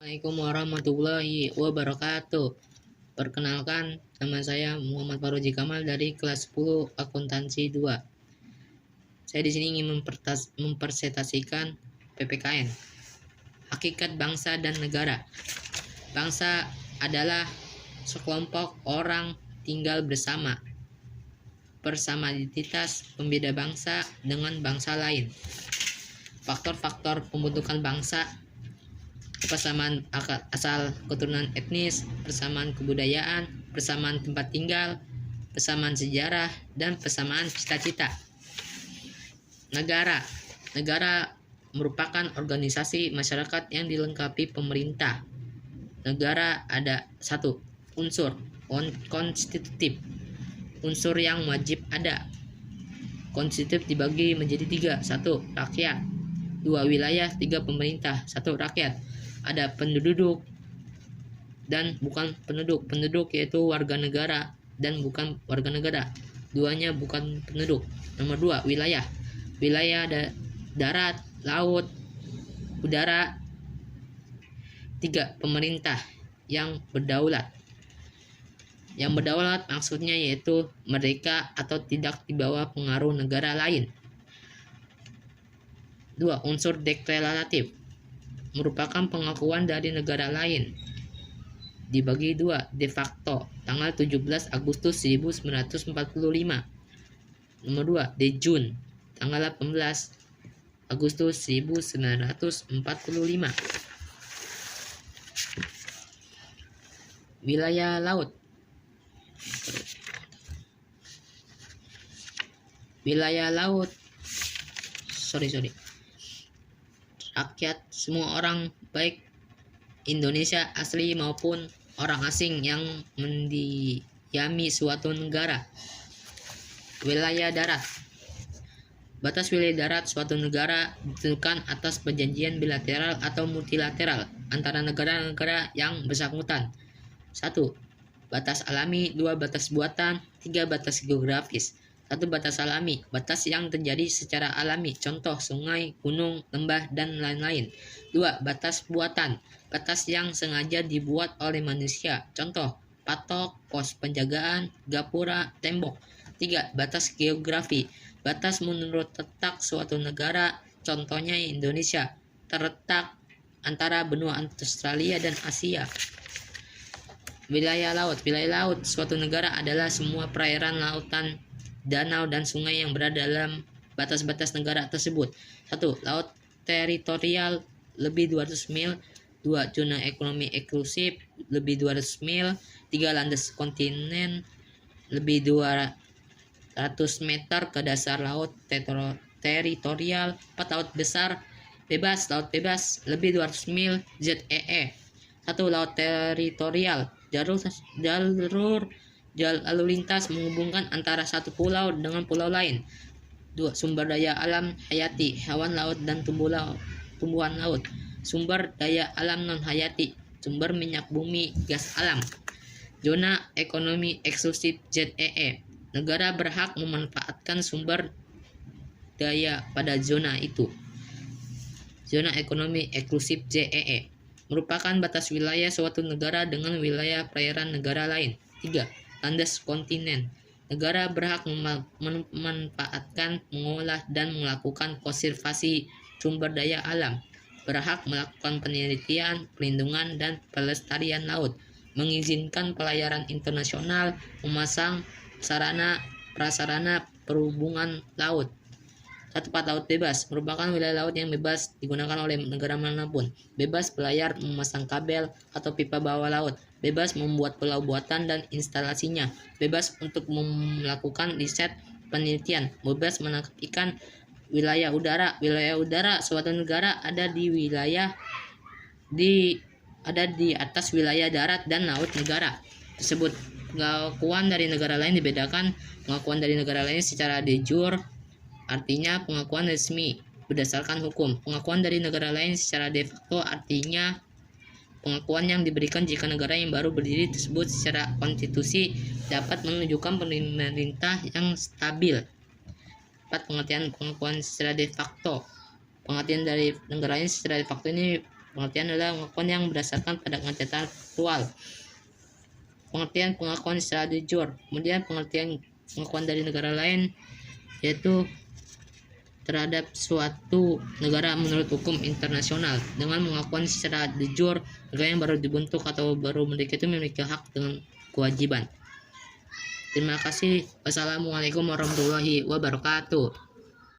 Assalamualaikum warahmatullahi wabarakatuh. Perkenalkan, nama saya Muhammad Faruji Kamal dari kelas 10 Akuntansi 2. Saya di sini ingin mempresentasikan PPKN. Hakikat bangsa dan negara. Bangsa adalah sekelompok orang tinggal bersama. Bersama identitas pembeda bangsa dengan bangsa lain. Faktor-faktor pembentukan bangsa: persamaan asal keturunan etnis, persamaan kebudayaan, persamaan tempat tinggal, persamaan sejarah, dan persamaan cita-cita. Negara merupakan organisasi masyarakat yang dilengkapi pemerintah. Negara ada satu, unsur konstitutif, unsur yang wajib ada. Konstitutif dibagi menjadi tiga: satu, rakyat; dua, wilayah; tiga, pemerintah. Satu, rakyat. Ada penduduk dan bukan penduduk. Penduduk yaitu warga negara dan bukan warga negara. Duanya bukan penduduk. Nomor dua, wilayah. Wilayah ada darat, laut, udara. Tiga, pemerintah yang berdaulat. Yang berdaulat maksudnya yaitu merdeka atau tidak di bawah pengaruh negara lain. Dua, unsur deklaratif, merupakan pengakuan dari negara lain. Dibagi dua, de facto, tanggal 17 Agustus 1945. Nomor dua, de jure, tanggal 18 Agustus 1945. Wilayah laut. Wilayah laut. Rakyat, semua orang, baik Indonesia asli maupun orang asing yang mendiami suatu negara. Wilayah darat. Batas wilayah darat suatu negara ditentukan atas perjanjian bilateral atau multilateral antara negara-negara yang bersangkutan. 1. Batas alami. 2. Batas buatan. 3. Batas geografis. 1. Batas alami, batas yang terjadi secara alami, contoh sungai, gunung, lembah, dan lain-lain. 2. Batas buatan, batas yang sengaja dibuat oleh manusia, contoh patok, pos penjagaan, gapura, tembok. 3. Batas geografi, batas menurut letak suatu negara, contohnya Indonesia, terletak antara benua Australia dan Asia. Wilayah laut. Wilayah laut suatu negara adalah semua perairan lautan, danau, dan sungai yang berada dalam batas-batas negara tersebut. 1. Laut teritorial lebih 200 mil. 2. Zona ekonomi eksklusif lebih 200 mil. 3. Landas kontinen lebih 200 meter ke dasar laut teritorial. 4. Laut besar bebas. Laut bebas lebih 200 mil. ZEE. 1. Laut teritorial, jalur lalu lintas menghubungkan antara satu pulau dengan pulau lain. 2. Sumber daya alam hayati, hewan laut dan tumbuhan laut. Sumber daya alam non hayati, sumber minyak bumi, gas alam. Zona ekonomi eksklusif ZEE, negara berhak memanfaatkan sumber daya pada zona itu. Zona ekonomi eksklusif ZEE merupakan batas wilayah suatu negara dengan wilayah perairan negara lain. 3. Landas kontinen, negara berhak memanfaatkan, mengolah, dan melakukan konservasi sumber daya alam, berhak melakukan penelitian, perlindungan, dan pelestarian laut, mengizinkan pelayaran internasional, memasang sarana prasarana perhubungan laut. 1. Laut bebas, merupakan wilayah laut yang bebas digunakan oleh negara manapun, bebas berlayar, memasang kabel atau pipa bawah laut, bebas membuat pulau buatan dan instalasinya, bebas untuk melakukan riset penelitian, bebas menangkap ikan. Wilayah udara. Wilayah udara suatu negara ada di atas wilayah darat dan laut negara tersebut. Pengakuan dari negara lain dibedakan. Pengakuan dari negara lain secara de jure, artinya pengakuan resmi berdasarkan hukum. Pengakuan dari negara lain secara de facto, artinya pengakuan yang diberikan jika negara yang baru berdiri tersebut secara konstitusi dapat menunjukkan pemerintah yang stabil. 4. Pengertian pengakuan secara de facto. Pengertian dari negara lain secara de facto ini Pengertian adalah pengakuan yang berdasarkan pada kenyataan faktual. Pengertian pengakuan secara de jure. Kemudian pengertian pengakuan dari negara lain yaitu terhadap suatu negara menurut hukum internasional. Dengan pengakuan secara de jure, negara yang baru dibentuk atau baru merdeka itu memiliki hak dengan kewajiban. Terima kasih. Wassalamualaikum warahmatullahi wabarakatuh.